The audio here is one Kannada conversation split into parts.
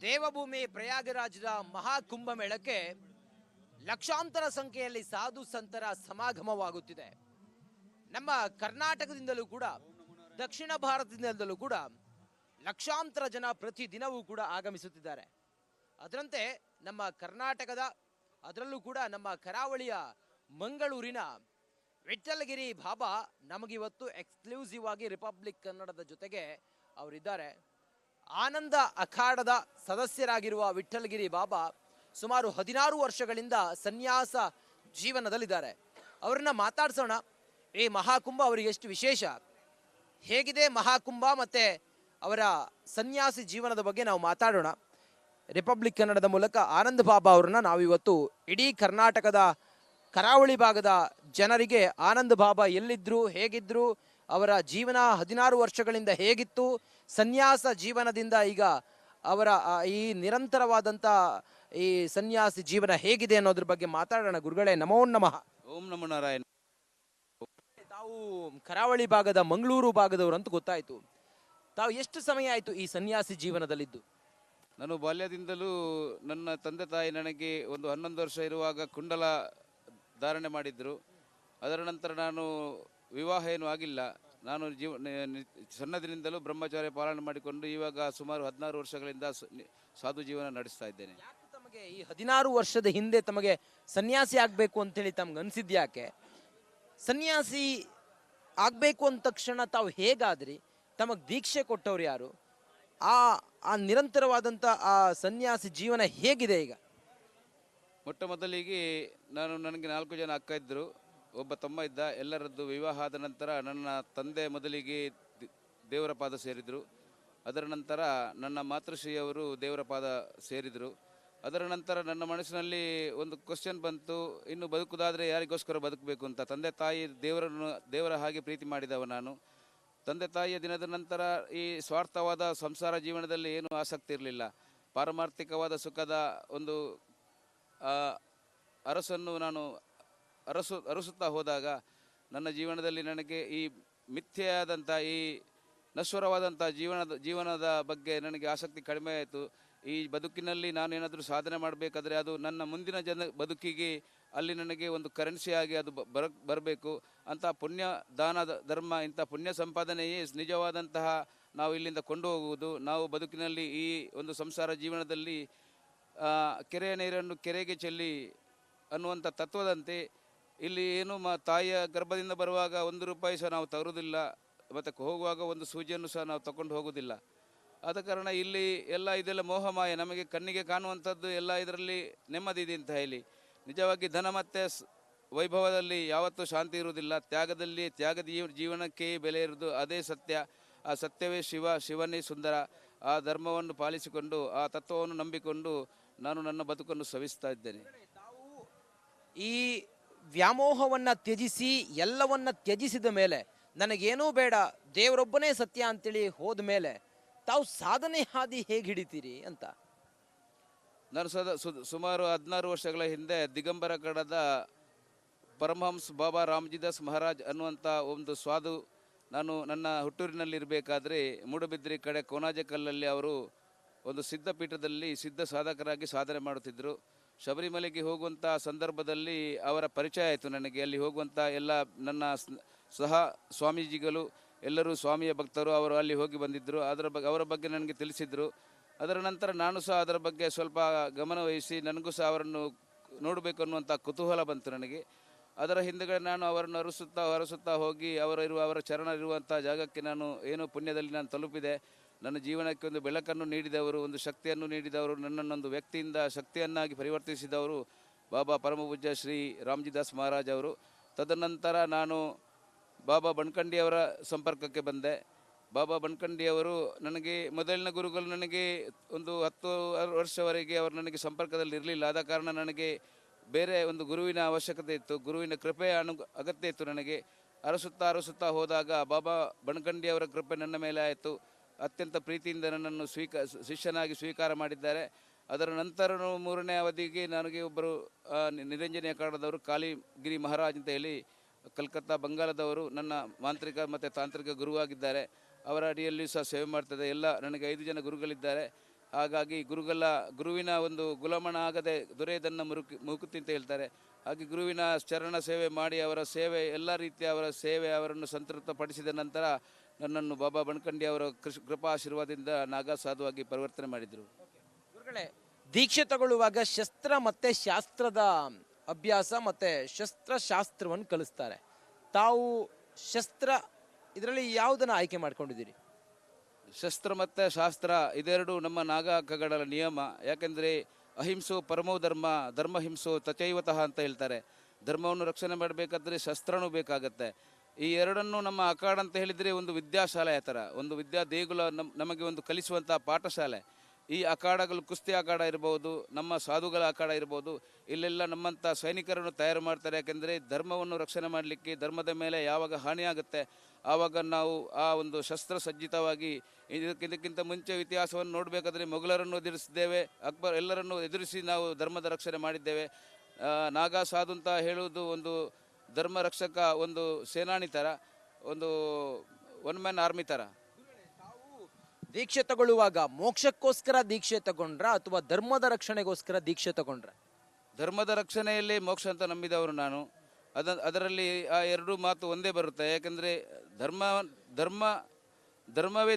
ದೇವಭೂಮಿ ಪ್ರಯಾಗರಾಜದ ಮಹಾಕುಂಭಮೇಳಕ್ಕೆ ಲಕ್ಷಾಂತರ ಸಂಖ್ಯೆಯಲ್ಲಿ ಸಾಧು ಸಂತರ ಸಮಾಗಮವಾಗುತ್ತಿದೆ. ನಮ್ಮ ಕರ್ನಾಟಕದಿಂದಲೂ ಕೂಡ ದಕ್ಷಿಣ ಭಾರತದಿಂದಲೂ ಕೂಡ ಲಕ್ಷಾಂತರ ಜನ ಪ್ರತಿ ದಿನವೂ ಕೂಡ ಆಗಮಿಸುತ್ತಿದ್ದಾರೆ. ಅದರಂತೆ ನಮ್ಮ ಕರ್ನಾಟಕದ ಅದರಲ್ಲೂ ಕೂಡ ನಮ್ಮ ಕರಾವಳಿಯ ಮಂಗಳೂರಿನ ವಿಠ್ಠಲಗಿರಿ ಬಾಬಾ ನಮಗಿವತ್ತು ಎಕ್ಸ್ಕ್ಲೂಸಿವ್ ಆಗಿ ರಿಪಬ್ಲಿಕ್ ಕನ್ನಡದ ಜೊತೆಗೆ ಅವರಿದ್ದಾರೆ. ಆನಂದ ಅಖಾಡದ ಸದಸ್ಯರಾಗಿರುವ ವಿಠ್ಠಲಗಿರಿ ಬಾಬಾ ಸುಮಾರು 16 ವರ್ಷಗಳಿಂದ ಸನ್ಯಾಸ ಜೀವನದಲ್ಲಿದ್ದಾರೆ. ಅವರನ್ನ ಮಾತಾಡ್ಸೋಣ. ಈ ಮಹಾಕುಂಭ ಅವರಿಗೆ ಎಷ್ಟು ವಿಶೇಷ, ಹೇಗಿದೆ ಮಹಾಕುಂಭ ಮತ್ತೆ ಅವರ ಸನ್ಯಾಸಿ ಜೀವನದ ಬಗ್ಗೆ ನಾವು ಮಾತಾಡೋಣ. ರಿಪಬ್ಲಿಕ್ ಕನ್ನಡದ ಮೂಲಕ ಆನಂದ್ ಬಾಬಾ ಅವ್ರನ್ನ ನಾವಿವತ್ತು ಇಡೀ ಕರ್ನಾಟಕದ ಕರಾವಳಿ ಭಾಗದ ಜನರಿಗೆ ಆನಂದ್ ಬಾಬಾ ಎಲ್ಲಿದ್ರು, ಹೇಗಿದ್ರು, ಅವರ ಜೀವನ 16 ವರ್ಷಗಳಿಂದ ಹೇಗಿತ್ತು, ಸನ್ಯಾಸ ಜೀವನದಿಂದ ಈಗ ಅವರ ಈ ನಿರಂತರವಾದಂಥ ಈ ಸನ್ಯಾಸಿ ಜೀವನ ಹೇಗಿದೆ ಅನ್ನೋದ್ರ ಬಗ್ಗೆ ಮಾತಾಡೋಣ. ಗುರುಗಳೇ, ನಮೋ ನಮಃ. ಓಂ ನಮೋ ನಾರಾಯಣ. ತಾವು ಕರಾವಳಿ ಭಾಗದ ಮಂಗಳೂರು ಭಾಗದವರು ಅಂತ ಗೊತ್ತಾಯ್ತು. ತಾವು ಎಷ್ಟು ಸಮಯ ಆಯ್ತು ಈ ಸನ್ಯಾಸಿ ಜೀವನದಲ್ಲಿದ್ದು? ನಾನು ಬಾಲ್ಯದಿಂದಲೂ ನನ್ನ ತಂದೆ ತಾಯಿ ನನಗೆ ಒಂದು 11 ವರ್ಷ ಇರುವಾಗ ಕುಂಡಲ ಧಾರಣೆ ಮಾಡಿದ್ರು. ಅದರ ನಂತರ ನಾನು ವಿವಾಹ ಏನೂ ಆಗಿಲ್ಲ. ನಾನು ಸಣ್ಣದಿನಿಂದಲೂ ಬ್ರಹ್ಮಚಾರ್ಯ ಪಾಲನೆ ಮಾಡಿಕೊಂಡು ಇವಾಗ ಸುಮಾರು 16 ವರ್ಷಗಳಿಂದ ಸಾಧು ಜೀವನ ನಡೆಸ್ತಾ ಇದ್ದೇನೆ. ತಮಗೆ ಈ 16 ವರ್ಷದ ಹಿಂದೆ ತಮಗೆ ಸನ್ಯಾಸಿ ಆಗ್ಬೇಕು ಅಂತೇಳಿ ತಮ್ಗೆ ಅನ್ಸಿದ್ಯಾಕೆ? ಸನ್ಯಾಸಿ ಆಗ್ಬೇಕು ಅಂದ ತಕ್ಷಣ ತಾವು ಹೇಗಾದ್ರಿ? ತಮಗ್ ದೀಕ್ಷೆ ಕೊಟ್ಟವ್ರು ಯಾರು? ಆ ನಿರಂತರವಾದಂತ ಆ ಸನ್ಯಾಸಿ ಜೀವನ ಹೇಗಿದೆ ಈಗ? ಮೊಟ್ಟ ಮೊದಲಿಗೆ ನನಗೆ 4 ಜನ ಅಕ್ಕ ಇದ್ದರು, ಒಬ್ಬ ತಮ್ಮ ಇದ್ದ. ಎಲ್ಲರದ್ದು ವಿವಾಹ ಆದ ನಂತರ ನನ್ನ ತಂದೆ ಮೊದಲಿಗೆ ದೇವರ ಪಾದ ಸೇರಿದರು. ಅದರ ನಂತರ ನನ್ನ ಮಾತೃಶ್ರೀಯವರು ದೇವರ ಪಾದ ಸೇರಿದರು. ಅದರ ನಂತರ ನನ್ನ ಮನಸ್ಸಿನಲ್ಲಿ ಒಂದು ಕ್ವಶನ್ ಬಂತು, ಇನ್ನು ಬದುಕುದಾದರೆ ಯಾರಿಗೋಸ್ಕರ ಬದುಕಬೇಕು ಅಂತ. ತಂದೆ ತಾಯಿ ದೇವರ ಹಾಗೆ ಪ್ರೀತಿ ಮಾಡಿದವ ನಾನು. ತಂದೆ ತಾಯಿಯ ದಿನದ ನಂತರ ಈ ಸ್ವಾರ್ಥವಾದ ಸಂಸಾರ ಜೀವನದಲ್ಲಿ ಏನೂ ಆಸಕ್ತಿ ಇರಲಿಲ್ಲ. ಪಾರಮಾರ್ಥಿಕವಾದ ಸುಖದ ಒಂದು ಅರಸನ್ನು ನಾನು ಅರಸುತ್ತಾ ಹೋದಾಗ ನನ್ನ ಜೀವನದಲ್ಲಿ ನನಗೆ ಈ ಮಿಥ್ಯೆಯಾದಂಥ ಈ ನಶ್ವರವಾದಂಥ ಜೀವನದ ಬಗ್ಗೆ ನನಗೆ ಆಸಕ್ತಿ ಕಡಿಮೆ ಆಯಿತು. ಈ ಬದುಕಿನಲ್ಲಿ ನಾನು ಏನಾದರೂ ಸಾಧನೆ ಮಾಡಬೇಕಾದ್ರೆ ಅದು ನನ್ನ ಮುಂದಿನ ಬದುಕಿಗೆ ಅಲ್ಲಿ ನನಗೆ ಒಂದು ಕರೆನ್ಸಿಯಾಗಿ ಅದು ಬರಬೇಕು ಅಂತ. ಪುಣ್ಯ ದಾನ ಧರ್ಮ ಇಂಥ ಪುಣ್ಯ ಸಂಪಾದನೆಯೇ ನಿಜವಾದಂತಹ ನಾವು ಇಲ್ಲಿಂದ ಕೊಂಡು ಹೋಗುವುದು. ನಾವು ಬದುಕಿನಲ್ಲಿ ಈ ಒಂದು ಸಂಸಾರ ಜೀವನದಲ್ಲಿ ಕೆರೆಯ ನೀರನ್ನು ಕೆರೆಗೆ ಚೆಲ್ಲಿ ಅನ್ನುವಂಥ ತತ್ವದಂತೆ ಇಲ್ಲಿ ಏನು ತಾಯಿಯ ಗರ್ಭದಿಂದ ಬರುವಾಗ 1 ರೂಪಾಯಿ ಸಹ ನಾವು ತರುವುದಿಲ್ಲ, ಮತ್ತು ಹೋಗುವಾಗ ಒಂದು ಸೂಜಿಯನ್ನು ಸಹ ನಾವು ತಗೊಂಡು ಹೋಗುವುದಿಲ್ಲ. ಆದ ಕಾರಣ ಇಲ್ಲಿ ಇದೆಲ್ಲ ಮೋಹಮಾಯ. ನಮಗೆ ಕಣ್ಣಿಗೆ ಕಾಣುವಂಥದ್ದು ಎಲ್ಲ ಇದರಲ್ಲಿ ನೆಮ್ಮದಿ ಇದೆ ಅಂತ ಹೇಳಿ. ನಿಜವಾಗಿ ಧನ ಮತ್ತು ವೈಭವದಲ್ಲಿ ಯಾವತ್ತೂ ಶಾಂತಿ ಇರುವುದಿಲ್ಲ. ತ್ಯಾಗದ ಜೀವನಕ್ಕೆ ಬೆಲೆ ಇರುವುದು. ಅದೇ ಸತ್ಯ. ಆ ಸತ್ಯವೇ ಶಿವನೇ ಸುಂದರ. ಆ ಧರ್ಮವನ್ನು ಪಾಲಿಸಿಕೊಂಡು ಆ ತತ್ವವನ್ನು ನಂಬಿಕೊಂಡು ನಾನು ನನ್ನ ಬದುಕನ್ನು ಸವಿಸ್ತಾ ಇದ್ದೇನೆ. ಈ ವ್ಯಾಮೋಹವನ್ನ ತ್ಯಜಿಸಿ ಎಲ್ಲವನ್ನ ತ್ಯಜಿಸಿದ ಮೇಲೆ ನನಗೇನೂ ಬೇಡ, ದೇವರೊಬ್ಬನೇ ಸತ್ಯ ಅಂತೇಳಿ ಹೋದ ಮೇಲೆ ತಾವು ಸಾಧನೆ ಹಾದಿ ಹೇಗೆ ಹಿಡಿತೀರಿ ಅಂತ? ನಾನು ಸುಮಾರು 16 ವರ್ಷಗಳ ಹಿಂದೆ ದಿಗಂಬರ ಕಡದ ಪರಮಹಂಸ ಬಾಬಾ ರಾಮ್ಜಿದಾಸ್ ಮಹಾರಾಜ್ ಅನ್ನುವಂಥ ಒಂದು ಸಾಧು, ನಾನು ನನ್ನ ಹುಟ್ಟೂರಿನಲ್ಲಿರಬೇಕಾದ್ರೆ ಮೂಡುಬಿದ್ರಿ ಕಡೆ ಕೋನಾಜಕಲ್ಲಲ್ಲಿ ಅವರು ಒಂದು ಸಿದ್ಧಪೀಠದಲ್ಲಿ ಸಿದ್ಧ ಸಾಧಕರಾಗಿ ಸಾಧನೆ ಮಾಡುತ್ತಿದ್ದರು. ಶಬರಿಮಲೆಗೆ ಹೋಗುವಂಥ ಸಂದರ್ಭದಲ್ಲಿ ಅವರ ಪರಿಚಯ ಆಯಿತು ನನಗೆ. ಅಲ್ಲಿ ಹೋಗುವಂಥ ಎಲ್ಲ ನನ್ನ ಸಹ ಸ್ವಾಮೀಜಿಗಳು ಎಲ್ಲರೂ ಸ್ವಾಮಿಯ ಭಕ್ತರು. ಅವರು ಅಲ್ಲಿ ಹೋಗಿ ಬಂದಿದ್ದರು. ಅವರ ಬಗ್ಗೆ ನನಗೆ ತಿಳಿಸಿದರು. ಅದರ ನಂತರ ನಾನು ಸಹ ಅದರ ಬಗ್ಗೆ ಸ್ವಲ್ಪ ಗಮನವಹಿಸಿ ನನಗೂ ಸಹ ಅವರನ್ನು ನೋಡಬೇಕು ಅನ್ನುವಂಥ ಕುತೂಹಲ ಬಂತು ನನಗೆ. ಅದರ ಹಿಂದುಗಡೆ ನಾನು ಅವರನ್ನು ಹೊರಸುತ್ತಾ ಹೋಗಿ ಅವರ ಚರಣ ಇರುವಂಥ ಜಾಗಕ್ಕೆ ನಾನು ಏನೋ ಪುಣ್ಯದಲ್ಲಿ ನಾನು ತಲುಪಿದೆ. ನನ್ನ ಜೀವನಕ್ಕೆ ಒಂದು ಬೆಳಕನ್ನು ನೀಡಿದವರು, ಒಂದು ಶಕ್ತಿಯನ್ನು ನೀಡಿದವರು, ನನ್ನನ್ನೊಂದು ವ್ಯಕ್ತಿಯಿಂದ ಶಕ್ತಿಯನ್ನಾಗಿ ಪರಿವರ್ತಿಸಿದವರು ಬಾಬಾ ಪರಮಪೂಜ್ಯ ಶ್ರೀ ರಾಮ್ಜಿದಾಸ್ ಮಹಾರಾಜ್ ಅವರು. ತದನಂತರ ನಾನು ಬಾಬಾ ಬನ್ಕಂಡಿಯವರ ಸಂಪರ್ಕಕ್ಕೆ ಬಂದೆ. ಬಾಬಾ ಬನ್ಕಂಡಿಯವರು ನನಗೆ ಮೊದಲಿನ ಗುರುಗಳು. ನನಗೆ ಒಂದು 10 ವರ್ಷವರೆಗೆ ಅವರು ನನಗೆ ಸಂಪರ್ಕದಲ್ಲಿ ಇರಲಿಲ್ಲ. ಆದ ಕಾರಣ ನನಗೆ ಬೇರೆ ಒಂದು ಗುರುವಿನ ಅವಶ್ಯಕತೆ ಇತ್ತು, ಗುರುವಿನ ಕೃಪೆಯ ಅಗತ್ಯ ಇತ್ತು ನನಗೆ. ಅರಸುತ್ತಾ ಹೋದಾಗ ಬಾಬಾ ಬನ್ಕಂಡಿಯವರ ಕೃಪೆ ನನ್ನ ಮೇಲೆ ಆಯಿತು. ಅತ್ಯಂತ ಪ್ರೀತಿಯಿಂದ ನನ್ನನ್ನು ಶಿಷ್ಯನಾಗಿ ಸ್ವೀಕಾರ ಮಾಡಿದ್ದಾರೆ. ಅದರ ನಂತರ 3ನೇ ಅವಧಿಗೆ ನನಗೆ ಒಬ್ಬರು ನಿರಂಜನೀಯ ಕಾರಣದವರು ಕಾಲಿಗಿರಿ ಮಹಾರಾಜ್ ಅಂತ ಹೇಳಿ ಕಲ್ಕತ್ತಾ ಬಂಗಾಳದವರು ನನ್ನ ಮಾಂತ್ರಿಕ ಮತ್ತು ತಾಂತ್ರಿಕ ಗುರುವಾಗಿದ್ದಾರೆ. ಅವರ ಅಡಿಯಲ್ಲಿ ಸಹ ಸೇವೆ ಮಾಡ್ತದೆ. ನನಗೆ 5 ಜನ ಗುರುಗಳಿದ್ದಾರೆ. ಹಾಗಾಗಿ ಗುರುವಿನ ಒಂದು ಗುಲಾಮನ ಆಗದೆ ದೊರೆಯದನ್ನು ಮುಕುತಿ ಅಂತ ಹೇಳ್ತಾರೆ. ಹಾಗೆ ಗುರುವಿನ ಚರಣ ಸೇವೆ ಮಾಡಿ ಅವರ ಸೇವೆ ಎಲ್ಲ ರೀತಿಯ ಅವರ ಸೇವೆ ಅವರನ್ನು ಸಂತೃಪ್ತಪಡಿಸಿದ ನಂತರ ನನ್ನನ್ನು ಬಾಬಾ ಬನಖಂಡಿ ಅವರ ಕೃಪಾ ಆಶೀರ್ವಾದದಿಂದ ನಾಗಾ ಸಾಧುವಾಗಿ ಪರಿವರ್ತನೆ ಮಾಡಿದರು. ಗುರುಗಳೇ, ದೀಕ್ಷೆ ತಗೊಳ್ಳುವಾಗ ಶಸ್ತ್ರ ಮತ್ತೆ ಶಾಸ್ತ್ರದ ಅಭ್ಯಾಸ ಮತ್ತೆ ಶಾಸ್ತ್ರವನ್ನು ಕಲಿಸ್ತಾರೆ. ತಾವು ಶಸ್ತ್ರ ಇದರಲ್ಲಿ ಯಾವುದನ್ನ ಆಯ್ಕೆ ಮಾಡ್ಕೊಂಡಿದ್ದೀರಿ? ಶಸ್ತ್ರ ಮತ್ತು ಶಾಸ್ತ್ರ ಇದೆರಡು ನಮ್ಮ ನಾಗಾಕಗಳ ನಿಯಮ. ಯಾಕೆಂದರೆ ಅಹಿಂಸೋ ಪರಮೋ ಧರ್ಮ, ಧರ್ಮ ಹಿಂಸೋ ತಚೈವತಃ ಅಂತ ಹೇಳ್ತಾರೆ. ಧರ್ಮವನ್ನು ರಕ್ಷಣೆ ಮಾಡಬೇಕಾದ್ರೆ ಶಸ್ತ್ರನೂ ಬೇಕಾಗತ್ತೆ. ಈ ಎರಡನ್ನು ನಮ್ಮ ಅಖಾಡ ಅಂತ ಹೇಳಿದರೆ ಒಂದು ವಿದ್ಯಾಶಾಲೆಯ ಥರ, ಒಂದು ವಿದ್ಯಾ ದೇಗುಲ, ನಮಗೆ ಒಂದು ಕಲಿಸುವಂಥ ಪಾಠಶಾಲೆ. ಈ ಅಖಾಡಗಳು ಕುಸ್ತಿ ಅಖಾಡ ಇರ್ಬೋದು, ನಮ್ಮ ಸಾಧುಗಳ ಅಖಾಡ ಇರ್ಬೋದು, ಇಲ್ಲೆಲ್ಲ ನಮ್ಮಂಥ ಸೈನಿಕರನ್ನು ತಯಾರು ಮಾಡ್ತಾರೆ. ಯಾಕೆಂದರೆ ಧರ್ಮವನ್ನು ರಕ್ಷಣೆ ಮಾಡಲಿಕ್ಕೆ, ಧರ್ಮದ ಮೇಲೆ ಯಾವಾಗ ಹಾನಿಯಾಗುತ್ತೆ ಆವಾಗ ನಾವು ಆ ಒಂದು ಶಸ್ತ್ರಸಜ್ಜಿತವಾಗಿ ಇದಕ್ಕಿಂತ ಮುಂಚೆ ಇತಿಹಾಸವನ್ನು ನೋಡಬೇಕಾದ್ರೆ ಮೊಘಲರನ್ನು ಎದುರಿಸಿದ್ದೇವೆ, ಅಕ್ಬರ್ ಎಲ್ಲರನ್ನು ಎದುರಿಸಿ ನಾವು ಧರ್ಮದ ರಕ್ಷಣೆ ಮಾಡಿದ್ದೇವೆ. ನಾಗಾ ಸಾಧು ಅಂತ ಹೇಳುವುದು ಒಂದು ಧರ್ಮ ರಕ್ಷಕ, ಒಂದು ಸೇನಾನಿ ಥರ, ಒಂದು ಒನ್ ಮ್ಯಾನ್ ಆರ್ಮಿ ಥರ. ದೀಕ್ಷೆ ತಗೊಳ್ಳುವಾಗ ಮೋಕ್ಷಕ್ಕೋಸ್ಕರ ದೀಕ್ಷೆ ತಗೊಂಡ್ರ ಅಥವಾ ಧರ್ಮದ ರಕ್ಷಣೆಗೋಸ್ಕರ ದೀಕ್ಷೆ ತಗೊಂಡ್ರ? ಧರ್ಮದ ರಕ್ಷಣೆಯಲ್ಲಿ ಮೋಕ್ಷ ಅಂತ ನಂಬಿದವರು ನಾನು. ಅದರಲ್ಲಿ ಆ ಎರಡೂ ಮಾತು ಒಂದೇ ಬರುತ್ತೆ. ಯಾಕೆಂದರೆ ಧರ್ಮವೇ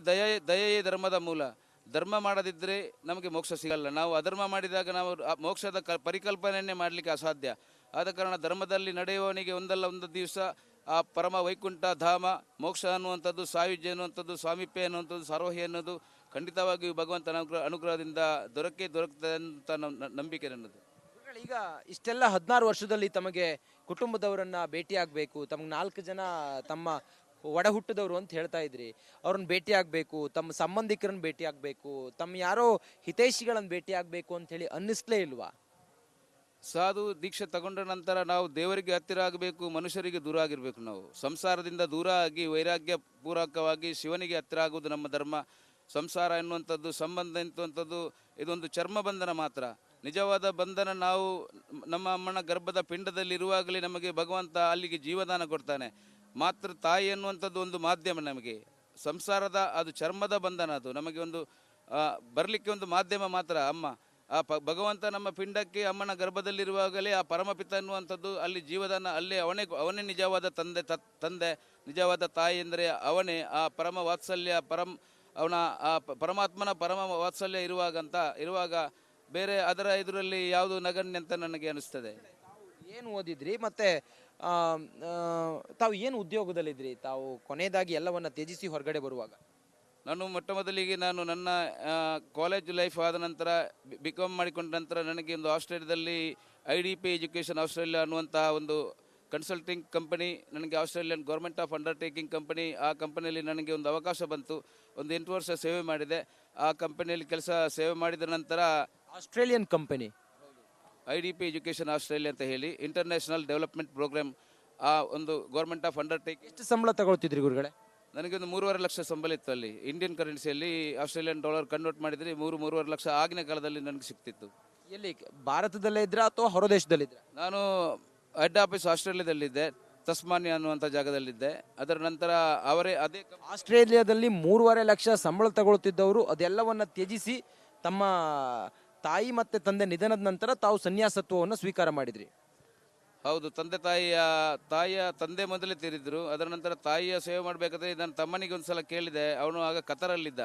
ದಯೆಯೇ ಧರ್ಮದ ಮೂಲ. ಧರ್ಮ ಮಾಡದಿದ್ದರೆ ನಮಗೆ ಮೋಕ್ಷ ಸಿಗಲ್ಲ. ನಾವು ಅಧರ್ಮ ಮಾಡಿದಾಗ ನಾವು ಮೋಕ್ಷದ ಪರಿಕಲ್ಪನೆಯನ್ನೇ ಮಾಡಲಿಕ್ಕೆ ಅಸಾಧ್ಯ. ಆದ ಕಾರಣ ಧರ್ಮದಲ್ಲಿ ನಡೆಯುವವನಿಗೆ ಒಂದಲ್ಲ ಒಂದು ದಿವಸ ಆ ಪರಮ ವೈಕುಂಠ ಧಾಮ, ಮೋಕ್ಷ ಅನ್ನುವಂಥದ್ದು, ಸಾಯುಜ್ಯ ಅನ್ನುವಂಥದ್ದು, ಸ್ವಾಮಿಪ್ಯ ಅನ್ನುವಂಥದ್ದು, ಸಾರೋಹಿ ಅನ್ನೋದು ಖಂಡಿತವಾಗಿಯೂ ಭಗವಂತನ ಅನುಗ್ರಹದಿಂದ ದೊರಕುತ್ತದೆ ಅಂತ ನಂಬಿಕೆ ನನ್ನದು. ಈಗ ಇಷ್ಟೆಲ್ಲ 16 ವರ್ಷದಲ್ಲಿ ತಮಗೆ ಕುಟುಂಬದವರನ್ನ ಭೇಟಿ ಆಗ್ಬೇಕು, ತಮಗೆ 4 ಜನ ತಮ್ಮ ಒಡ ಹುಟ್ಟಿದವರು ಅಂತ ಹೇಳ್ತಾ ಇದ್ರಿ, ಅವ್ರನ್ನ ಭೇಟಿ ಆಗ್ಬೇಕು, ತಮ್ಮ ಸಂಬಂಧಿಕರನ್ನ ಭೇಟಿ ಆಗ್ಬೇಕು, ತಮ್ಮ ಯಾರೋ ಹಿತೈಷಿಗಳನ್ನ ಭೇಟಿ ಆಗ್ಬೇಕು ಅಂತ ಹೇಳಿ ಅನ್ನಿಸ್ಲೇ ಇಲ್ವಾ? ಸಾಧು ದೀಕ್ಷೆ ತಗೊಂಡ ನಂತರ ನಾವು ದೇವರಿಗೆ ಹತ್ತಿರ ಆಗಬೇಕು, ಮನುಷ್ಯರಿಗೆ ದೂರ ಆಗಿರಬೇಕು. ನಾವು ಸಂಸಾರದಿಂದ ದೂರ ಆಗಿ ವೈರಾಗ್ಯ ಪೂರ್ವಕವಾಗಿ ಶಿವನಿಗೆ ಹತ್ತಿರ ಆಗುವುದು ನಮ್ಮ ಧರ್ಮ. ಸಂಸಾರ ಎನ್ನುವಂಥದ್ದು, ಸಂಬಂಧ ಎನ್ನುವಂಥದ್ದು ಇದೊಂದು ಚರ್ಮ ಬಂಧನ ಮಾತ್ರ. ನಿಜವಾದ ಬಂಧನ ನಾವು ನಮ್ಮ ಅಮ್ಮನ ಗರ್ಭದ ಪಿಂಡದಲ್ಲಿ ಇರುವಾಗಲೇ ನಮಗೆ ಭಗವಂತ ಅಲ್ಲಿಗೆ ಜೀವದಾನ ಕೊಡ್ತಾನೆ. ಮಾತ್ರ ತಾಯಿ ಎನ್ನುವಂಥದ್ದು ಒಂದು ಮಾಧ್ಯಮ. ನಮಗೆ ಸಂಸಾರದ ಅದು ಚರ್ಮದ ಬಂಧನ, ಅದು ನಮಗೆ ಒಂದು ಬರಲಿಕ್ಕೆ ಒಂದು ಮಾಧ್ಯಮ ಮಾತ್ರ ಅಮ್ಮ. ಆ ಭಗವಂತ ನಮ್ಮ ಪಿಂಡಕ್ಕೆ ಅಮ್ಮನ ಗರ್ಭದಲ್ಲಿರುವಾಗಲೇ ಆ ಪರಮಪಿತ ಎನ್ನುವಂಥದ್ದು ಅಲ್ಲಿ ಜೀವದಾನ, ಅಲ್ಲೇ ಅವನೇ ನಿಜವಾದ ತಂದೆ, ನಿಜವಾದ ತಾಯಿ ಅಂದರೆ ಅವನೇ. ಆ ಪರಮ ವಾತ್ಸಲ್ಯ ಅವನ ಆ ಪರಮಾತ್ಮನ ಪರಮ ವಾತ್ಸಲ್ಯ ಇರುವಾಗ ಬೇರೆ ಅದರ ಇದರಲ್ಲಿ ಯಾವುದು ನಗಣ್ಯ ಅಂತ ನನಗೆ ಅನಿಸ್ತದೆ. ಏನು ಓದಿದ್ರಿ ಮತ್ತೆ ತಾವು ಏನು ಉದ್ಯೋಗದಲ್ಲಿದ್ರಿ? ತಾವು ಕೊನೆಯದಾಗಿ ಎಲ್ಲವನ್ನ ತ್ಯಜಿಸಿ ಹೊರಗಡೆ ಬರುವಾಗ? ನಾನು ಮೊಟ್ಟ ಮೊದಲಿಗೆ ನನ್ನ ಕಾಲೇಜ್ ಲೈಫ್ ಆದ ನಂತರ ಬಿಕಾಮ್ ಮಾಡಿಕೊಂಡ ನಂತರ ನನಗೆ ಒಂದು ಆಸ್ಟ್ರೇಲಿಯಾದಲ್ಲಿ IDP ಎಜುಕೇಷನ್ ಆಸ್ಟ್ರೇಲಿಯಾ ಅನ್ನುವಂತಹ ಒಂದು ಕನ್ಸಲ್ಟಿಂಗ್ ಕಂಪನಿ, ನನಗೆ Australian government of undertaking company, ಆ ಕಂಪನಿಯಲ್ಲಿ ನನಗೆ ಒಂದು ಅವಕಾಶ ಬಂತು. ಒಂದು 8 ವರ್ಷ ಸೇವೆ ಮಾಡಿದೆ. ಆ ಕಂಪನಿಯಲ್ಲಿ ಸೇವೆ ಮಾಡಿದ ನಂತರ Australian company IDP education Australia ಅಂತ ಹೇಳಿ ಇಂಟರ್ನ್ಯಾಷನಲ್ ಡೆವಲಪ್ಮೆಂಟ್ ಪ್ರೋಗ್ರಾಮ್, ಆ ಒಂದು ಗೌರ್ಮೆಂಟ್ ಆಫ್ ಅಂಡರ್ಟೇಕಿಂಗ್. ಎಷ್ಟು ಸಂಬಳ ತಗೊಳ್ತಿದ್ರಿ ಗುರುಗಳೇ? ನನಗೆ ಒಂದು 3.5 ಲಕ್ಷ ಸಂಬಳ ಇತ್ತು. ಅಲ್ಲಿ ಇಂಡಿಯನ್ ಕರೆನ್ಸಿಯಲ್ಲಿ ಆಸ್ಟ್ರೇಲಿಯನ್ ಡಾಲರ್ ಕನ್ವರ್ಟ್ ಮಾಡಿದರೆ 3.5 ಲಕ್ಷ ಆಗಿನ ಕಾಲದಲ್ಲಿ ನನಗೆ ಸಿಗ್ತಿತ್ತು. ಎಲ್ಲಿ, ಭಾರತದಲ್ಲೇ ಇದ್ರಾ ಅಥವಾ ಹೊರದೇಶದಲ್ಲಿದ್ರ? ನಾನು ಹೆಡ್ ಆಫೀಸ್ ಆಸ್ಟ್ರೇಲಿಯಾದಲ್ಲಿದ್ದೆ, ತಸ್ಮಾನಿಯಾ ಅನ್ನುವಂಥ ಜಾಗದಲ್ಲಿದ್ದೆ. ಅದರ ನಂತರ ಅದೇ ಆಸ್ಟ್ರೇಲಿಯಾದಲ್ಲಿ 3.5 ಲಕ್ಷ ಸಂಬಳ ತಗೊಳ್ತಿದ್ದವರು ಅದೆಲ್ಲವನ್ನ ತ್ಯಜಿಸಿ ತಮ್ಮ ತಾಯಿ ಮತ್ತೆ ತಂದೆ ನಿಧನದ ನಂತರ ತಾವು ಸನ್ಯಾಸತ್ವವನ್ನು ಸ್ವೀಕಾರ ಮಾಡಿದ್ರಿ. ಹೌದು, ತಾಯಿಯ ತಂದೆ ಮೊದಲೇ ತೀರಿದ್ರು. ಅದರ ನಂತರ ತಾಯಿಯ ಸೇವೆ ಮಾಡಬೇಕಾದ್ರೆ ನನ್ನ ತಮ್ಮನಿಗೆ ಒಂದ್ಸಲ ಕೇಳಿದೆ, ಅವನು ಆಗ ಕತರಲ್ಲಿದ್ದ.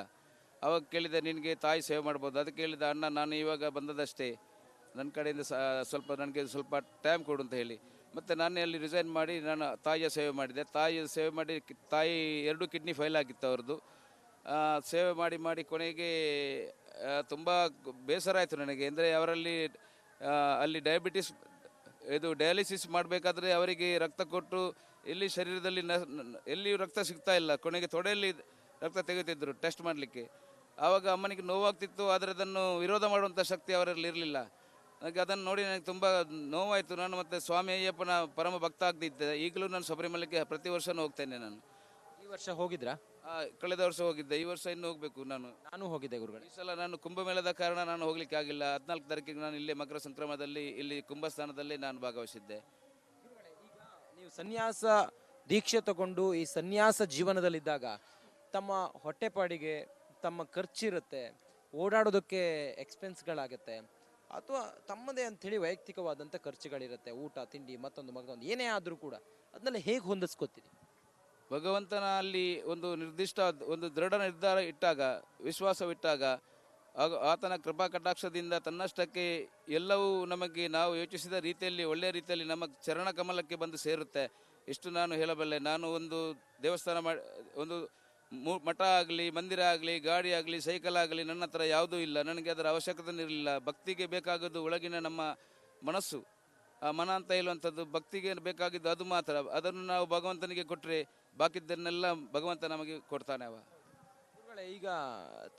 ಅವಾಗ ಕೇಳಿದೆ, ನಿನಗೆ ತಾಯಿ ಸೇವೆ ಮಾಡ್ಬೋದು? ಅದಕ್ಕೆ ಕೇಳಿದ, ಅಣ್ಣ ನಾನು ಇವಾಗ ಬಂದದಷ್ಟೇ, ನನ್ನ ಕಡೆಯಿಂದ ನನಗೆ ಸ್ವಲ್ಪ ಟೈಮ್ ಕೊಡು ಅಂತ ಹೇಳಿ ಮತ್ತು ನಾನೇ ಅಲ್ಲಿ ರಿಸೈನ್ ಮಾಡಿ ನಾನು ತಾಯಿಯ ಸೇವೆ ಮಾಡಿದೆ. ಸೇವೆ ಮಾಡಿ ತಾಯಿ 2 ಕಿಡ್ನಿ ಫೈಲ್ ಆಗಿತ್ತು ಅವ್ರದ್ದು. ಸೇವೆ ಮಾಡಿ ಕೊನೆಗೆ ತುಂಬ ಬೇಸರ ಆಯಿತು ನನಗೆ. ಅಂದರೆ ಅಲ್ಲಿ ಡಯಾಬಿಟಿಸ್ ಡಯಾಲಿಸಿಸ್ ಮಾಡಬೇಕಾದ್ರೆ ಅವರಿಗೆ ರಕ್ತ ಕೊಟ್ಟು ಎಲ್ಲಿ ಶರೀರದಲ್ಲಿ ಎಲ್ಲಿಯೂ ರಕ್ತ ಸಿಗ್ತಾ ಇಲ್ಲ. ಕೊನೆಗೆ ತೊಡೆಯಲ್ಲಿ ರಕ್ತ ತೆಗೆತಿದ್ರು ಟೆಸ್ಟ್ ಮಾಡಲಿಕ್ಕೆ. ಆವಾಗ ಅಮ್ಮನಿಗೆ ನೋವಾಗ್ತಿತ್ತು, ಆದರೆ ಅದನ್ನು ವಿರೋಧ ಮಾಡುವಂಥ ಶಕ್ತಿ ಅವರಲ್ಲಿ ಇರಲಿಲ್ಲ. ನನಗೆ ಅದನ್ನು ನೋಡಿ ನನಗೆ ತುಂಬ ನೋವಾಯಿತು. ನಾನು ಮತ್ತು ಸ್ವಾಮಿ ಅಯ್ಯಪ್ಪನ ಪರಮ ಭಕ್ತ ಆಗ್ತಿದ್ದೆ. ಈಗಲೂ ನಾನು ಶಬರಿಮಲೆಗೆ ಪ್ರತಿ ವರ್ಷವೂ ಹೋಗ್ತೇನೆ. ನಾನು ಈ ವರ್ಷ ಹೋಗಿದ್ರಾ? ಕಳೆದ ವರ್ಷ ಹೋಗಿದ್ದೆ. ಈ ವರ್ಷ ಇನ್ನೂ ಹೋಗಬೇಕು. ನಾನು ಹೋಗಿದ್ದೆ ಗುರುಗಳೇ. ಈ ಸಲ ನಾನು ಕುಂಭಮೇಳದ ಕಾರಣ ನಾನು ಹೋಗ್ಲಿಕ್ಕೆ ಆಗಿಲ್ಲ. 14 ತಾರೀಕಿಗೆ ನಾನು ಇಲ್ಲೇ ಮಕರ ಸಂಕ್ರಮಣದಲ್ಲಿ ಇಲ್ಲಿ ಕುಂಭಸ್ಥಾನದಲ್ಲಿ ನಾನು ಭಾಗವಹಿಸಿದ್ದೆ. ನೀವು ಸನ್ಯಾಸ ದೀಕ್ಷೆ ತಗೊಂಡು ಈ ಸನ್ಯಾಸ ಜೀವನದಲ್ಲಿದ್ದಾಗ ತಮ್ಮ ಹೊಟ್ಟೆಪಾಡಿಗೆ ತಮ್ಮ ಖರ್ಚಿರುತ್ತೆ, ಓಡಾಡೋದಕ್ಕೆ ಎಕ್ಸ್ಪೆನ್ಸ್ಗಳಾಗುತ್ತೆ, ಅಥವಾ ತಮ್ಮದೇ ಅಂಥೇಳಿ ವೈಯಕ್ತಿಕವಾದಂಥ ಖರ್ಚುಗಳಿರುತ್ತೆ, ಊಟ ತಿಂಡಿ ಮತ್ತೊಂದು ಏನೇ ಆದರೂ ಕೂಡ ಅದನ್ನೆಲ್ಲ ಹೇಗೆ ಹೊಂದಿಸ್ಕೊತೀರಿ? ಭಗವಂತನ ಅಲ್ಲಿ ಒಂದು ನಿರ್ದಿಷ್ಟ ಒಂದು ದೃಢ ನಿರ್ಧಾರ ಇಟ್ಟಾಗ, ವಿಶ್ವಾಸವಿಟ್ಟಾಗ, ಆತನ ಕೃಪಾ ಕಟಾಕ್ಷದಿಂದ ತನ್ನಷ್ಟಕ್ಕೆ ಎಲ್ಲವೂ ನಮಗೆ ನಾವು ಯೋಚಿಸಿದ ರೀತಿಯಲ್ಲಿ ಒಳ್ಳೆಯ ರೀತಿಯಲ್ಲಿ ನಮ್ಮ ಚರಣ ಕಮಲಕ್ಕೆ ಬಂದು ಸೇರುತ್ತೆ. ಇಷ್ಟು ನಾನು ಹೇಳಬಲ್ಲೆ. ನಾನು ಒಂದು ದೇವಸ್ಥಾನ ಒಂದು ಮಠ ಆಗಲಿ, ಮಂದಿರ ಆಗಲಿ, ಗಾಡಿ ಆಗಲಿ, ಸೈಕಲ್ ಆಗಲಿ ನನ್ನ ಹತ್ರ ಯಾವುದೂ ಇಲ್ಲ. ನನಗೆ ಅದರ ಅವಶ್ಯಕತೆ ಇರಲಿಲ್ಲ. ಭಕ್ತಿಗೆ ಬೇಕಾಗೋದು ಒಳಗಿನ ನಮ್ಮ ಮನಸ್ಸು, ಆ ಮನ ಅಂತ ಹೇಳುವಂಥದ್ದು ಭಕ್ತಿಗೆ ಬೇಕಾಗಿದ್ದು ಅದು ಮಾತ್ರ. ಅದನ್ನು ನಾವು ಭಗವಂತನಿಗೆ ಕೊಟ್ಟರೆ ಬಾಕಿದ್ದನ್ನೆಲ್ಲ ಭಗವಂತ ನಮಗೆ ಕೊಡ್ತಾನೆ ಅವ. ಗುರುಗಳೇ, ಈಗ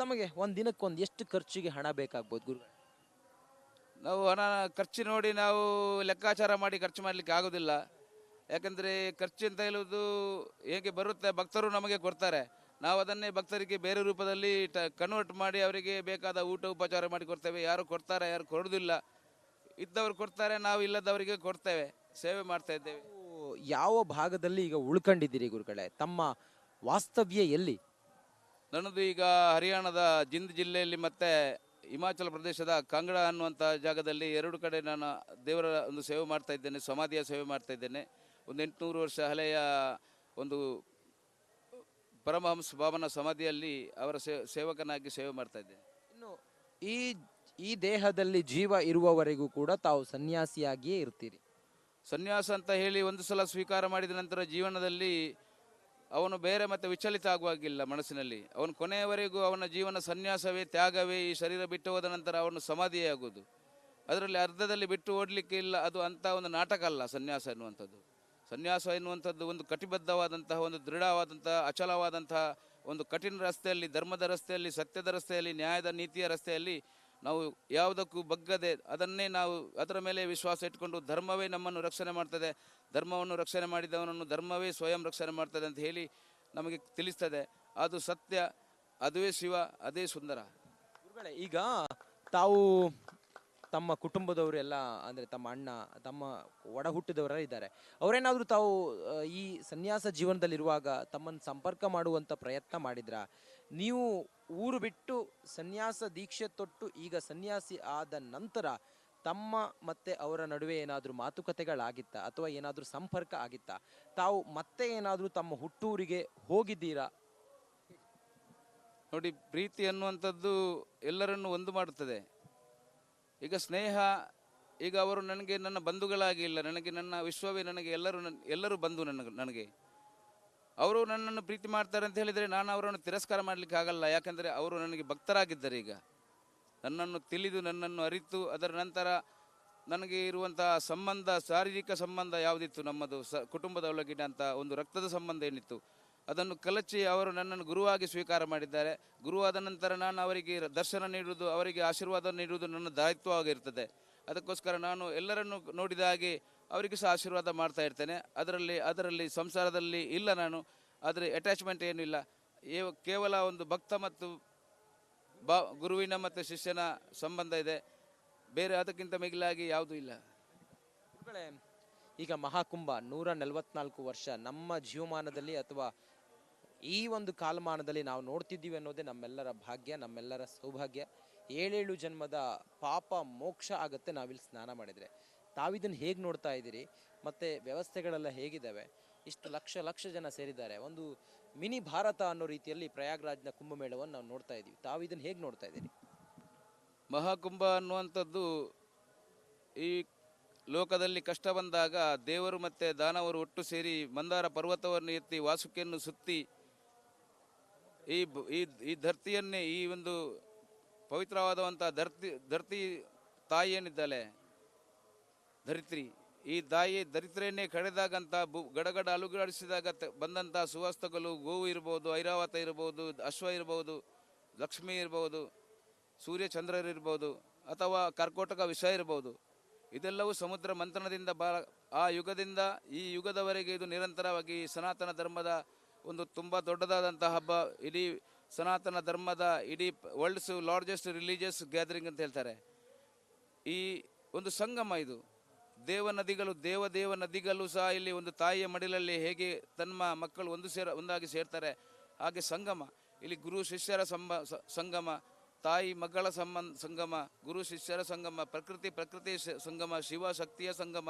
ತಮಗೆ ಒಂದು ದಿನಕ್ಕೊಂದು ಎಷ್ಟು ಖರ್ಚಿಗೆ ಹಣ ಬೇಕಾಗ್ಬೋದು ಗುರುಗಳೇ? ನಾವು ಹಣ ಖರ್ಚು ನೋಡಿ ನಾವು ಲೆಕ್ಕಾಚಾರ ಮಾಡಿ ಖರ್ಚು ಮಾಡಲಿಕ್ಕೆ ಆಗೋದಿಲ್ಲ. ಯಾಕಂದರೆ ಖರ್ಚು ಅಂತ ಹೇಳುವುದು ಹೇಗೆ ಬರುತ್ತೆ, ಭಕ್ತರು ನಮಗೆ ಕೊಡ್ತಾರೆ, ನಾವು ಅದನ್ನೇ ಭಕ್ತರಿಗೆ ಬೇರೆ ರೂಪದಲ್ಲಿ ಕನ್ವರ್ಟ್ ಮಾಡಿ ಅವರಿಗೆ ಬೇಕಾದ ಊಟ ಉಪಚಾರ ಮಾಡಿ ಕೊಡ್ತೇವೆ. ಯಾರು ಕೊಡ್ತಾರೆ, ಯಾರು ಕೊಡೋದಿಲ್ಲ. ಇದ್ದವರು ಕೊಡ್ತಾರೆ, ನಾವು ಇಲ್ಲದವರಿಗೆ ಕೊಡ್ತೇವೆ, ಸೇವೆ ಮಾಡ್ತಾ ಇದ್ದೇವೆ. ಯಾವ ಭಾಗದಲ್ಲಿ ಈಗ ಉಳ್ಕೊಂಡಿದ್ದೀರಿ ಗುರುಗಳೇ? ತಮ್ಮ ವಾಸ್ತವ್ಯ ಎಲ್ಲಿ? ನನ್ನದು ಈಗ ಹರಿಯಾಣದ ಜಿಂದ್ ಜಿಲ್ಲೆಯಲ್ಲಿ ಮತ್ತು ಹಿಮಾಚಲ ಪ್ರದೇಶದ ಕಾಂಗಡ ಅನ್ನುವಂಥ ಜಾಗದಲ್ಲಿ ಎರಡು ಕಡೆ ನಾನು ದೇವರ ಒಂದು ಸೇವೆ ಮಾಡ್ತಾ ಇದ್ದೇನೆ, ಸಮಾಧಿಯ ಸೇವೆ ಮಾಡ್ತಾ ಇದ್ದೇನೆ. ಒಂದು 800 ವರ್ಷ ಹಳೆಯ ಒಂದು ಪರಮಹಂಸ ಬಾಬನ ಸಮಾಧಿಯಲ್ಲಿ ಅವರ ಸೇವಕನಾಗಿ ಸೇವೆ ಮಾಡ್ತಾ ಇದ್ದೇನೆ. ಇನ್ನು ಈ ದೇಹದಲ್ಲಿ ಜೀವ ಇರುವವರೆಗೂ ಕೂಡ ತಾವು ಸನ್ಯಾಸಿಯಾಗಿಯೇ ಇರ್ತೀರಿ? ಸನ್ಯಾಸ ಅಂತ ಹೇಳಿ ಒಂದು ಸಲ ಸ್ವೀಕಾರ ಮಾಡಿದ ನಂತರ ಜೀವನದಲ್ಲಿ ಅವನು ಬೇರೆ ಮತ್ತೆ ವಿಚಲಿತ ಆಗುವಾಗಿಲ್ಲ ಮನಸ್ಸಿನಲ್ಲಿ. ಅವನು ಕೊನೆಯವರೆಗೂ ಅವನ ಜೀವನ ಸನ್ಯಾಸವೇ, ತ್ಯಾಗವೇ. ಈ ಶರೀರ ಬಿಟ್ಟು ಹೋದ ನಂತರ ಅವನು ಸಮಾಧಿಯೇ ಆಗುವುದು. ಅದರಲ್ಲಿ ಅರ್ಧದಲ್ಲಿ ಬಿಟ್ಟು ಓಡಲಿಕ್ಕೆ ಇಲ್ಲ. ಅದು ಅಂಥ ಒಂದು ನಾಟಕ ಅಲ್ಲ ಸನ್ಯಾಸ ಎನ್ನುವಂಥದ್ದು. ಸನ್ಯಾಸ ಎನ್ನುವಂಥದ್ದು ಒಂದು ಕಟಿಬದ್ಧವಾದಂತಹ, ಒಂದು ದೃಢವಾದಂತಹ, ಅಚಲವಾದಂತಹ ಒಂದು ಕಠಿಣ ರಸ್ತೆಯಲ್ಲಿ, ಧರ್ಮದ ರಸ್ತೆಯಲ್ಲಿ, ಸತ್ಯದ ರಸ್ತೆಯಲ್ಲಿ, ನ್ಯಾಯದ ನೀತಿಯ ರಸ್ತೆಯಲ್ಲಿ ನಾವು ಯಾವುದಕ್ಕೂ ಬಗ್ಗದೆ ಅದನ್ನೇ ನಾವು ಅದರ ಮೇಲೆ ವಿಶ್ವಾಸ ಇಟ್ಕೊಂಡು ಧರ್ಮವೇ ನಮ್ಮನ್ನು ರಕ್ಷಣೆ ಮಾಡ್ತದೆ, ಧರ್ಮವನ್ನು ರಕ್ಷಣೆ ಮಾಡಿದವನನ್ನು ಧರ್ಮವೇ ಸ್ವಯಂ ರಕ್ಷಣೆ ಮಾಡ್ತದೆ ಅಂತ ಹೇಳಿ ನಮಗೆ ತಿಳಿಸ್ತದೆ. ಅದು ಸತ್ಯ, ಅದುವೇ ಶಿವ, ಅದೇ ಸುಂದರ. ಗುರುಗಳೇ, ಈಗ ತಾವು ತಮ್ಮ ಕುಟುಂಬದವರೆಲ್ಲ, ಅಂದರೆ ತಮ್ಮ ಅಣ್ಣ, ತಮ್ಮ ಒಡ ಹುಟ್ಟಿದವರೆಲ್ಲ ಇದ್ದಾರೆ, ಅವರೇನಾದರೂ ತಾವು ಈ ಸನ್ಯಾಸ ಜೀವನದಲ್ಲಿರುವಾಗ ತಮ್ಮನ್ನು ಸಂಪರ್ಕ ಮಾಡುವಂಥ ಪ್ರಯತ್ನ ಮಾಡಿದ್ರಾ? ನೀವು ಊರು ಬಿಟ್ಟು ಸನ್ಯಾಸ ದೀಕ್ಷೆ ತೊಟ್ಟು ಈಗ ಸನ್ಯಾಸಿ ಆದ ನಂತರ ತಮ್ಮ ಮತ್ತೆ ಅವರ ನಡುವೆ ಏನಾದರೂ ಮಾತುಕತೆಗಳಾಗಿತ್ತಾ, ಅಥವಾ ಏನಾದರೂ ಸಂಪರ್ಕ ಆಗಿತ್ತಾ? ತಾವು ಮತ್ತೆ ಏನಾದರೂ ತಮ್ಮ ಹುಟ್ಟೂರಿಗೆ ಹೋಗಿದ್ದೀರಾ? ನೋಡಿ, ಪ್ರೀತಿ ಅನ್ನುವಂಥದ್ದು ಎಲ್ಲರನ್ನು ಒಂದು ಮಾಡುತ್ತದೆ. ಈಗ ಸ್ನೇಹ, ಈಗ ಅವರು ನನಗೆ ನನ್ನ ಬಂಧುಗಳಾಗಿ ಇಲ್ಲ, ನನಗೆ ನನ್ನ ವಿಶ್ವವೇ, ನನಗೆ ಎಲ್ಲರೂ ಬಂಧು. ನನಗೆ ಅವರು ನನ್ನನ್ನು ಪ್ರೀತಿ ಮಾಡ್ತಾರೆ ಅಂತ ಹೇಳಿದರೆ ನಾನು ಅವರನ್ನು ತಿರಸ್ಕಾರ ಮಾಡಲಿಕ್ಕೆ ಆಗಲ್ಲ. ಯಾಕಂದರೆ ಅವರು ನನಗೆ ಭಕ್ತರಾಗಿದ್ದಾರೆ. ಈಗ ನನ್ನನ್ನು ತಿಳಿದು, ನನ್ನನ್ನು ಅರಿತು, ಅದರ ನಂತರ ನನಗೆ ಇರುವಂತಹ ಸಂಬಂಧ, ಶಾರೀರಿಕ ಸಂಬಂಧ ಯಾವುದಿತ್ತು, ನಮ್ಮದು ಕುಟುಂಬದ ಒಳಗಿನ ಅಂತ ಒಂದು ರಕ್ತದ ಸಂಬಂಧ ಏನಿತ್ತು, ಅದನ್ನು ಕಲಚಿ ಅವರು ನನ್ನನ್ನು ಗುರುವಾಗಿ ಸ್ವೀಕಾರ ಮಾಡಿದ್ದಾರೆ. ಗುರುವಾದ ನಂತರ ನಾನು ಅವರಿಗೆ ದರ್ಶನ ನೀಡುವುದು, ಅವರಿಗೆ ಆಶೀರ್ವಾದ ನೀಡುವುದು ನನ್ನ ದಾಯಿತ್ವವಾಗಿರ್ತದೆ. ಅದಕ್ಕೋಸ್ಕರ ನಾನು ಎಲ್ಲರನ್ನು ನೋಡಿದ ಹಾಗೆ ಅವರಿಗೆ ಸಹ ಆಶೀರ್ವಾದ ಮಾಡ್ತಾ ಇರ್ತೇನೆ. ಅದರಲ್ಲಿ ಸಂಸಾರದಲ್ಲಿ ಇಲ್ಲ ನಾನು, ಆದರೆ ಅಟ್ಯಾಚ್ಮೆಂಟ್ ಏನಿಲ್ಲ. ಕೇವಲ ಒಂದು ಭಕ್ತ ಮತ್ತು ಗುರುವಿನ ಮತ್ತು ಶಿಷ್ಯನ ಸಂಬಂಧ ಇದೆ, ಬೇರೆ ಅದಕ್ಕಿಂತ ಮಿಗಿಲಾಗಿ ಯಾವುದೂ ಇಲ್ಲ. ಈಗ ಮಹಾಕುಂಭ 144 ವರ್ಷ ನಮ್ಮ ಜೀವಮಾನದಲ್ಲಿ ಅಥವಾ ಈ ಒಂದು ಕಾಲಮಾನದಲ್ಲಿ ನಾವು ನೋಡ್ತಿದ್ದೀವಿ ಅನ್ನೋದೇ ನಮ್ಮೆಲ್ಲರ ಭಾಗ್ಯ, ನಮ್ಮೆಲ್ಲರ ಸೌಭಾಗ್ಯ. 7 ಜನ್ಮದ ಪಾಪ ಮೋಕ್ಷ ಆಗುತ್ತೆ ನಾವಿಲ್ಲಿ ಸ್ನಾನ ಮಾಡಿದರೆ. ತಾವಿದನ್ನು ಹೇಗೆ ನೋಡ್ತಾ ಇದ್ದೀರಿ? ಮತ್ತು ವ್ಯವಸ್ಥೆಗಳೆಲ್ಲ ಹೇಗಿದ್ದಾವೆ? ಇಷ್ಟು ಲಕ್ಷ ಜನ ಸೇರಿದ್ದಾರೆ, ಒಂದು ಮಿನಿ ಭಾರತ ಅನ್ನೋ ರೀತಿಯಲ್ಲಿ ಪ್ರಯಾಗ್ರಾಜ್ನ ಕುಂಭಮೇಳವನ್ನು ನಾವು ನೋಡ್ತಾ ಇದ್ದೀವಿ. ತಾವಿದನ್ನು ಹೇಗೆ ನೋಡ್ತಾ ಇದ್ದೀರಿ? ಮಹಾಕುಂಭ ಅನ್ನುವಂಥದ್ದು ಈ ಲೋಕದಲ್ಲಿ ಕಷ್ಟ ಬಂದಾಗ ದೇವರು ಮತ್ತು ದಾನವರು ಒಟ್ಟು ಸೇರಿ ಮಂದಾರ ಪರ್ವತವನ್ನು ಎತ್ತಿ ವಾಸುಕಿಯನ್ನು ಸುತ್ತಿ ಈ ಧರ್ತಿಯನ್ನೇ, ಈ ಒಂದು ಪವಿತ್ರವಾದಂಥ ಧರ್ತಿ ತಾಯಿ ಏನಿದ್ದಾಳೆ ಧರಿತ್ರಿ, ಈ ದರಿದ್ರೆಯನ್ನೇ ಕಳೆದಾಗಂತ ಗಡಗಡ ಅಲುಗಾಡಿಸಿದಾಗ ಬಂದಂಥ ಸುವಸ್ತುಗಳು, ಗೋವು ಇರ್ಬೋದು, ಐರಾವತ ಇರ್ಬೋದು, ಅಶ್ವ ಇರ್ಬೋದು, ಲಕ್ಷ್ಮಿ ಇರ್ಬೋದು, ಸೂರ್ಯಚಂದ್ರರಿರ್ಬೋದು, ಅಥವಾ ಕರ್ಕೋಟಕ ವಿಷ ಇರ್ಬೋದು, ಇದೆಲ್ಲವೂ ಸಮುದ್ರ ಮಂಥನದಿಂದ ಆ ಯುಗದಿಂದ ಈ ಯುಗದವರೆಗೆ ಇದು ನಿರಂತರವಾಗಿ ಸನಾತನ ಧರ್ಮದ ಒಂದು ತುಂಬ ದೊಡ್ಡದಾದಂಥ ಹಬ್ಬ. ಇಡೀ ಸನಾತನ ಧರ್ಮದ ಇಡೀ ವರ್ಲ್ಡ್ಸ್ ಲಾರ್ಜೆಸ್ಟ್ ರಿಲಿಜಿಯಸ್ ಗ್ಯಾದರಿಂಗ್ ಅಂತ ಹೇಳ್ತಾರೆ. ಈ ಒಂದು ಸಂಗಮ ಇದು. ದೇವ ನದಿಗಳು ಸಹ ಇಲ್ಲಿ ಒಂದು ತಾಯಿಯ ಮಡಿಲಲ್ಲಿ ಹೇಗೆ ತನ್ನ ಮಕ್ಕಳು ಒಂದಾಗಿ ಸೇರ್ತಾರೆ, ಹಾಗೆ ಸಂಗಮ ಇಲ್ಲಿ ಗುರು ಶಿಷ್ಯರ ಸಂಗಮ, ತಾಯಿ ಮಗಳ ಸಂಗಮ, ಗುರು ಶಿಷ್ಯರ ಸಂಗಮ, ಪ್ರಕೃತಿ ಸಂಗಮ, ಶಿವ ಶಕ್ತಿಯ ಸಂಗಮ,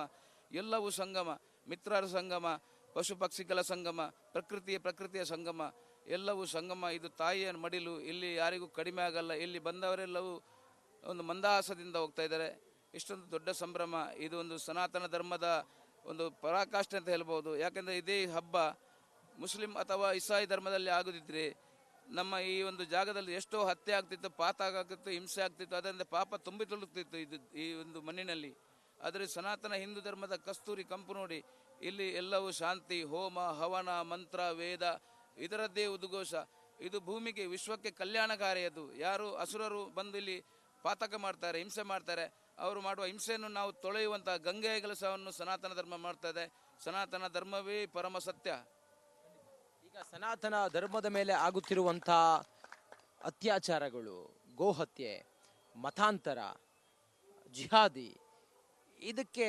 ಎಲ್ಲವೂ ಸಂಗಮ, ಮಿತ್ರರ ಸಂಗಮ, ಪಶು ಪಕ್ಷಿಗಳ ಸಂಗಮ, ಪ್ರಕೃತಿಯ ಸಂಗಮ, ಎಲ್ಲವೂ ಸಂಗಮ. ಇದು ತಾಯಿಯ ಮಡಿಲು. ಇಲ್ಲಿ ಯಾರಿಗೂ ಕಡಿಮೆ ಆಗಲ್ಲ. ಇಲ್ಲಿ ಬಂದವರೆಲ್ಲವೂ ಒಂದು ಮಂದಹಾಸದಿಂದ ಹೋಗ್ತಾ ಇದ್ದಾರೆ. ಇಷ್ಟೊಂದು ದೊಡ್ಡ ಸಂಭ್ರಮ. ಇದು ಒಂದು ಸನಾತನ ಧರ್ಮದ ಒಂದು ಪರಾಕಾಷ್ಠೆ ಅಂತ ಹೇಳ್ಬೋದು. ಯಾಕೆಂದರೆ ಇದೇ ಹಬ್ಬ ಮುಸ್ಲಿಂ ಅಥವಾ ಇಸಾಯಿ ಧರ್ಮದಲ್ಲಿ ಆಗೋದಿದ್ರೆ ನಮ್ಮ ಈ ಒಂದು ಜಾಗದಲ್ಲಿ ಎಷ್ಟೋ ಹತ್ಯೆ ಆಗ್ತಿತ್ತು, ಪಾತ ಆಗ್ತಿತ್ತು, ಹಿಂಸೆ ಆಗ್ತಿತ್ತು, ಅದರಿಂದ ಪಾಪ ತುಂಬಿ ತುಳುಕ್ತಿತ್ತು ಈ ಒಂದು ಮಣ್ಣಿನಲ್ಲಿ. ಆದರೆ ಸನಾತನ ಹಿಂದೂ ಧರ್ಮದ ಕಸ್ತೂರಿ ಕಂಪು ನೋಡಿ, ಇಲ್ಲಿ ಎಲ್ಲವೂ ಶಾಂತಿ, ಹೋಮ, ಹವನ, ಮಂತ್ರ, ವೇದ, ಇದರದ್ದೇ ಉದ್ಘೋಷ. ಇದು ಭೂಮಿಗೆ, ವಿಶ್ವಕ್ಕೆ ಕಲ್ಯಾಣಕಾರಿ. ಅದು ಯಾರು ಅಸುರರು ಬಂದು ಇಲ್ಲಿ ಪಾತಕ ಮಾಡ್ತಾರೆ, ಹಿಂಸೆ ಮಾಡ್ತಾರೆ, ಅವರು ಮಾಡುವ ಹಿಂಸೆಯನ್ನು ನಾವು ತೊಳೆಯುವಂತಹ ಗಂಗೆಯ ಕೆಲಸವನ್ನು ಸನಾತನ ಧರ್ಮ ಮಾಡ್ತದೆ. ಸನಾತನ ಧರ್ಮವೇ ಪರಮ ಸತ್ಯ. ಈಗ ಸನಾತನ ಧರ್ಮದ ಮೇಲೆ ಆಗುತ್ತಿರುವಂತಹ ಅತ್ಯಾಚಾರಗಳು, ಗೋಹತ್ಯೆ, ಮತಾಂತರ, ಜಿಹಾದಿ, ಇದಕ್ಕೆ